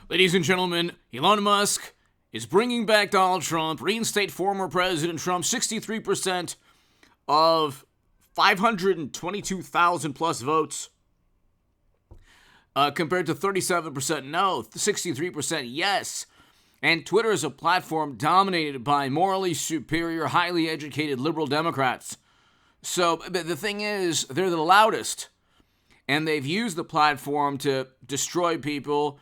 Ladies and gentlemen, Elon Musk is bringing back Donald Trump, reinstate former President Trump, 63% of 522,000 plus votes, compared to 37% no, 63% yes. And Twitter is a platform dominated by morally superior, highly educated liberal Democrats. So the thing is, they're the loudest, and they've used the platform to destroy people,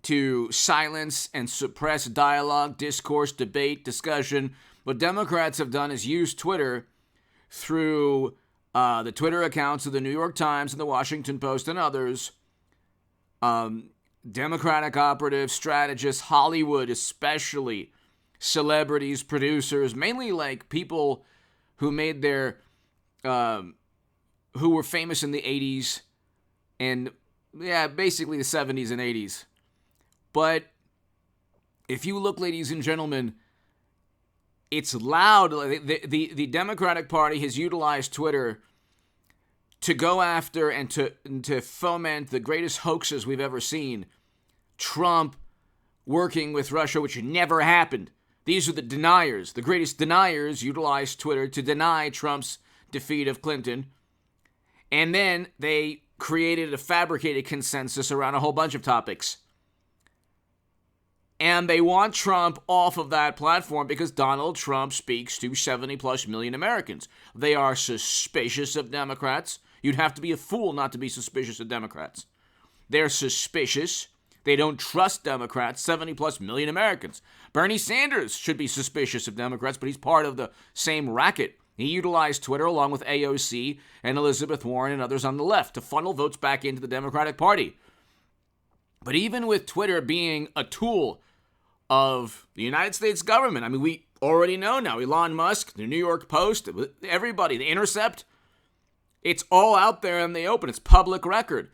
to silence and suppress dialogue, discourse, debate, discussion. What Democrats have done is use Twitter through the Twitter accounts of the New York Times and the Washington Post and others, Democratic operatives, strategists, Hollywood especially, celebrities, producers, mainly like people who made their, who were famous in the 80s and, basically the 70s and 80s. But if you look, ladies and gentlemen, it's loud. The Democratic Party has utilized Twitter to go after and to foment the greatest hoaxes we've ever seen. Trump working with Russia, which never happened. These are the deniers. The greatest deniers utilized Twitter to deny Trump's defeat of Clinton. And then they created a fabricated consensus around a whole bunch of topics. And they want Trump off of that platform because Donald Trump speaks to 70 plus million Americans. They are suspicious of Democrats. You'd have to be a fool not to be suspicious of Democrats. They're suspicious. They don't trust Democrats, 70 plus million Americans. Bernie Sanders should be suspicious of Democrats, but he's part of the same racket. He utilized Twitter along with AOC and Elizabeth Warren and others on the left to funnel votes back into the Democratic Party. But even with Twitter being a tool of the United States government, I mean, we already know now, Elon Musk, the New York Post, everybody, the Intercept, it's all out there in the open. It's public record.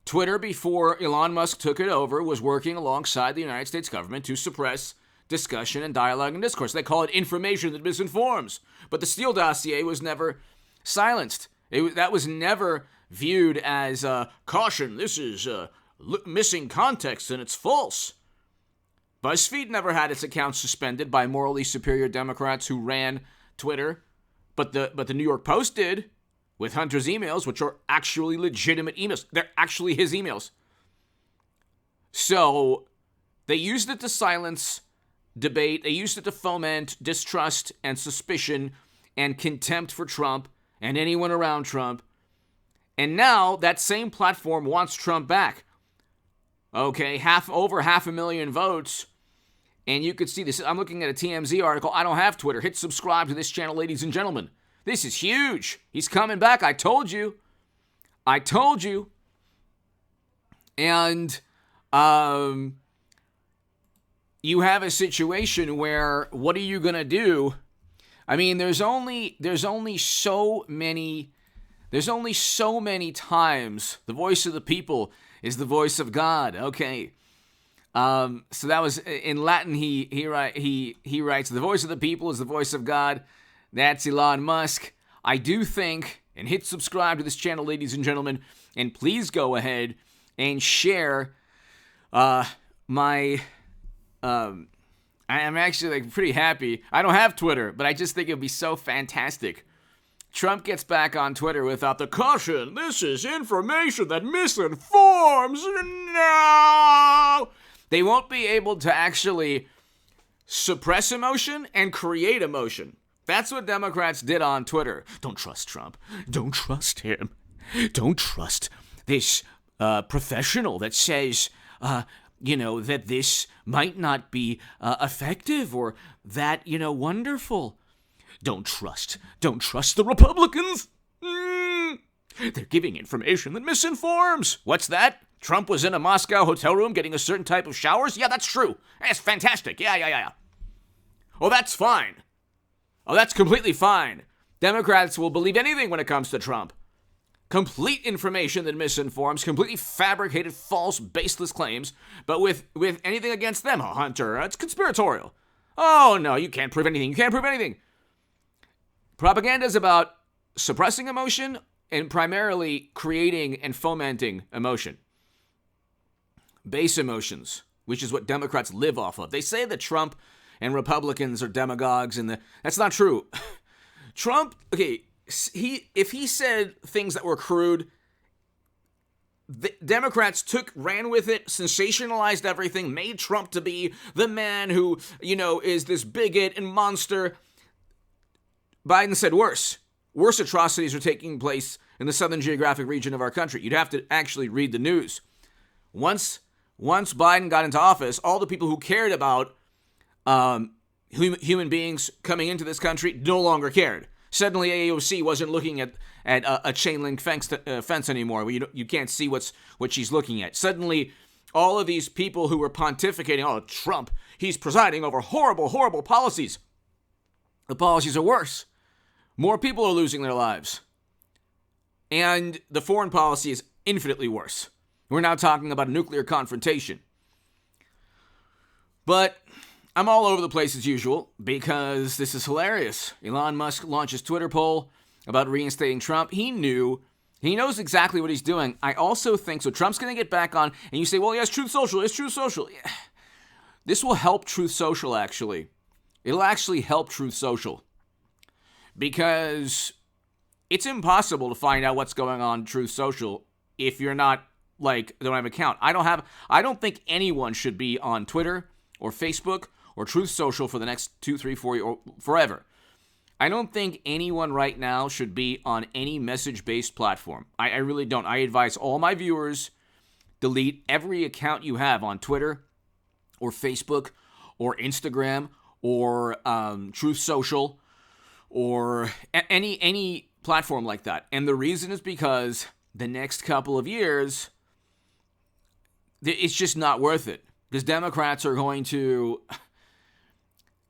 Twitter, before Elon Musk took it over, was working alongside the United States government to suppress discussion and dialogue and discourse. They call it information that misinforms. But the Steele dossier was never silenced. That was never viewed as caution. This is missing context and it's false. BuzzFeed never had its account suspended by morally superior Democrats who ran Twitter, but the New York Post did with Hunter's emails, which are actually legitimate emails. They're actually his emails. So they used it to silence debate. They used it to foment distrust and suspicion and contempt for Trump and anyone around Trump. And now that same platform wants Trump back. Okay, over 500,000 votes. And you could see this. I'm looking at a TMZ article. I don't have Twitter. Hit subscribe to this channel, ladies and gentlemen. This is huge. He's coming back. I told you. And you have a situation where what are you going to do? I mean, there's only so many times the voice of the people is the voice of God. Okay. So that was in Latin. He writes, the voice of the people is the voice of God. That's Elon Musk. I do think, and hit subscribe to this channel, ladies and gentlemen, and please go ahead and share my. I am actually pretty happy. I don't have Twitter, but I just think it would be so fantastic. Trump gets back on Twitter without the caution. This is information that misinforms. No! They won't be able to actually suppress emotion and create emotion. That's what Democrats did on Twitter. Don't trust Trump. Don't trust him. Don't trust this professional that says, that this might not be effective or that, wonderful. Don't trust the Republicans. They're giving information that misinforms. What's that? Trump was in a Moscow hotel room getting a certain type of showers? Yeah, that's true. That's fantastic. Yeah. Oh, that's fine. Oh, that's completely fine. Democrats will believe anything when it comes to Trump. Complete information that misinforms, completely fabricated, false, baseless claims, but with anything against them, Hunter, it's conspiratorial. Oh, no, you can't prove anything. Propaganda is about suppressing emotion and primarily creating and fomenting emotion. base emotions, which is what Democrats live off of. They say that Trump and Republicans are demagogues, and that's not true. Trump, okay, if he said things that were crude, the Democrats ran with it, sensationalized everything, made Trump to be the man who, is this bigot and monster. Biden said worse. Worse atrocities are taking place in the southern geographic region of our country. You'd have to actually read the news. Once Biden got into office, all the people who cared about human beings coming into this country no longer cared. Suddenly, AOC wasn't looking at a chain link fence anymore. You can't see what she's looking at. Suddenly, all of these people who were pontificating, oh, Trump, he's presiding over horrible, horrible policies. The policies are worse. More people are losing their lives. And the foreign policy is infinitely worse. We're now talking about a nuclear confrontation. But I'm all over the place as usual because this is hilarious. Elon Musk launches Twitter poll about reinstating Trump. He knows exactly what he's doing. I also think, so Trump's going to get back on, and you say, well, yes, Truth Social. Yeah. This will help Truth Social, actually. It'll actually help Truth Social because it's impossible to find out what's going on Truth Social if you're not, don't have an account. I don't think anyone should be on Twitter or Facebook or Truth Social for the next 2, 3, 4 years, or forever. I don't think anyone right now should be on any message-based platform. I really don't. I advise all my viewers, delete every account you have on Twitter or Facebook or Instagram or Truth Social or any platform like that. And the reason is because the next couple of years, it's just not worth it. Because Democrats are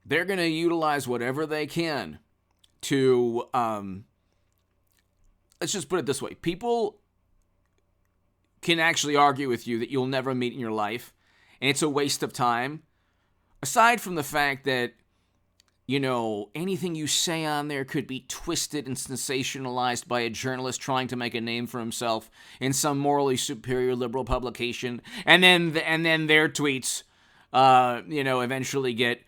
they're going to utilize whatever they can to, let's just put it this way. People can actually argue with you that you'll never meet in your life, and it's a waste of time. Aside from the fact that, anything you say on there could be twisted and sensationalized by a journalist trying to make a name for himself in some morally superior liberal publication, and then their tweets, eventually get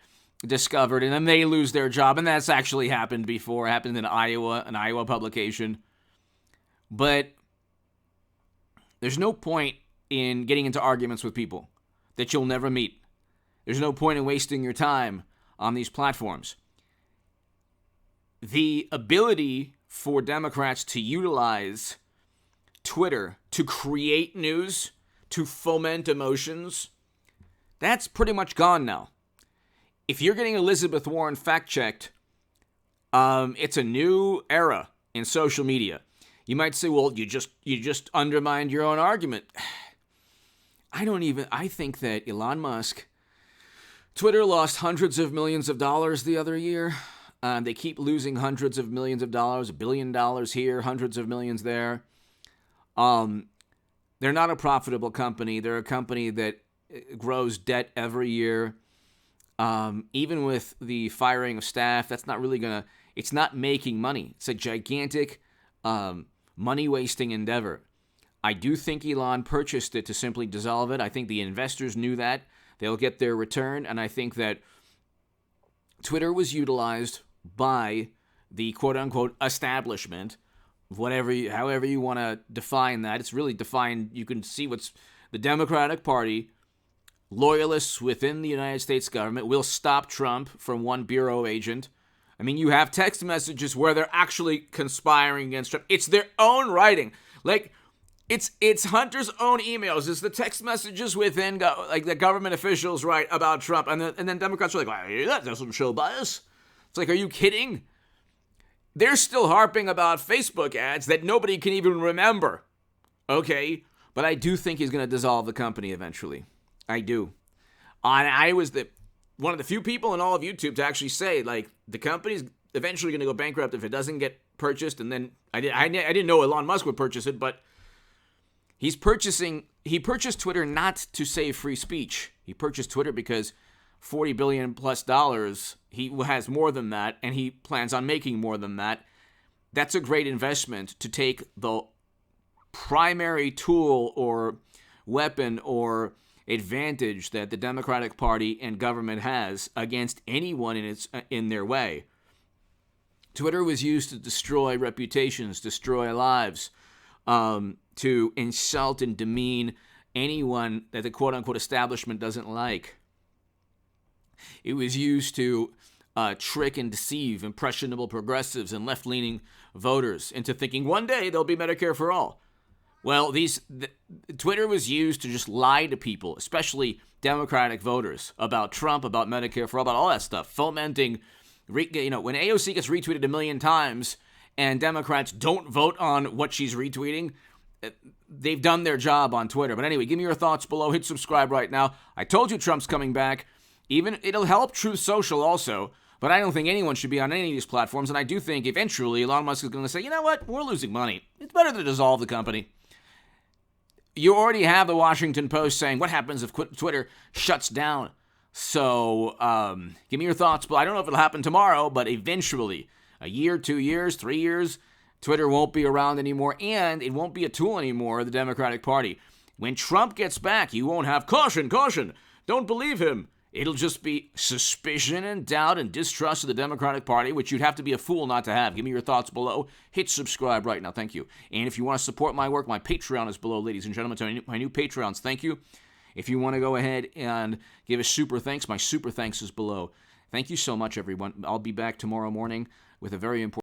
discovered, and then they lose their job, and that's actually happened before. It happened in an Iowa publication. But there's no point in getting into arguments with people that you'll never meet. There's no point in wasting your time on these platforms. The ability for Democrats to utilize Twitter to create news, to foment emotions, that's pretty much gone now. If you're getting Elizabeth Warren fact-checked, it's a new era in social media. You might say, well, you just undermined your own argument. I think that Elon Musk, Twitter lost hundreds of millions of dollars the other year. They keep losing hundreds of millions of dollars, $1 billion here, hundreds of millions there. They're not a profitable company. They're a company that grows debt every year. Even with the firing of staff, that's not really it's not making money. It's a gigantic money-wasting endeavor. I do think Elon purchased it to simply dissolve it. I think the investors knew that. They'll get their return, and I think that Twitter was utilized by the quote-unquote establishment, however you want to define that. It's really defined. You can see what's the Democratic Party, loyalists within the United States government will stop Trump from one bureau agent. I mean, you have text messages where they're actually conspiring against Trump. It's their own writing. It's Hunter's own emails. It's the text messages within the government officials write about Trump. And then Democrats are like, well, that doesn't show bias. It's like, are you kidding? They're still harping about Facebook ads that nobody can even remember. Okay? But I do think he's going to dissolve the company eventually. I do. I was one of the few people in all of YouTube to actually say, the company's eventually going to go bankrupt if it doesn't get purchased. And then I didn't know Elon Musk would purchase it, but he purchased Twitter not to save free speech. He purchased Twitter because $40 billion plus, he has more than that, and he plans on making more than that. That's a great investment to take the primary tool or weapon or advantage that the Democratic Party and government has against anyone in their way. Twitter was used to destroy reputations, destroy lives, to insult and demean anyone that the quote-unquote establishment doesn't like. It was used to trick and deceive impressionable progressives and left-leaning voters into thinking one day there'll be Medicare for all. Well, Twitter was used to just lie to people, especially Democratic voters, about Trump, about Medicare for all, about all that stuff, fomenting. When AOC gets retweeted a million times and Democrats don't vote on what she's retweeting, they've done their job on Twitter. But anyway, give me your thoughts below. Hit subscribe right now. I told you Trump's coming back. It'll help Truth Social also, but I don't think anyone should be on any of these platforms. And I do think eventually Elon Musk is going to say, you know what, we're losing money. It's better to dissolve the company. You already have the Washington Post saying, what happens if Twitter shuts down? So give me your thoughts. But I don't know if it'll happen tomorrow, but eventually, a year, 2 years, 3 years, Twitter won't be around anymore, and it won't be a tool anymore of the Democratic Party. When Trump gets back, you won't have caution, don't believe him. It'll just be suspicion and doubt and distrust of the Democratic Party, which you'd have to be a fool not to have. Give me your thoughts below. Hit subscribe right now. Thank you. And if you want to support my work, my Patreon is below, ladies and gentlemen. To my new Patreons, thank you. If you want to go ahead and give a super thanks, my super thanks is below. Thank you so much, everyone. I'll be back tomorrow morning with a very important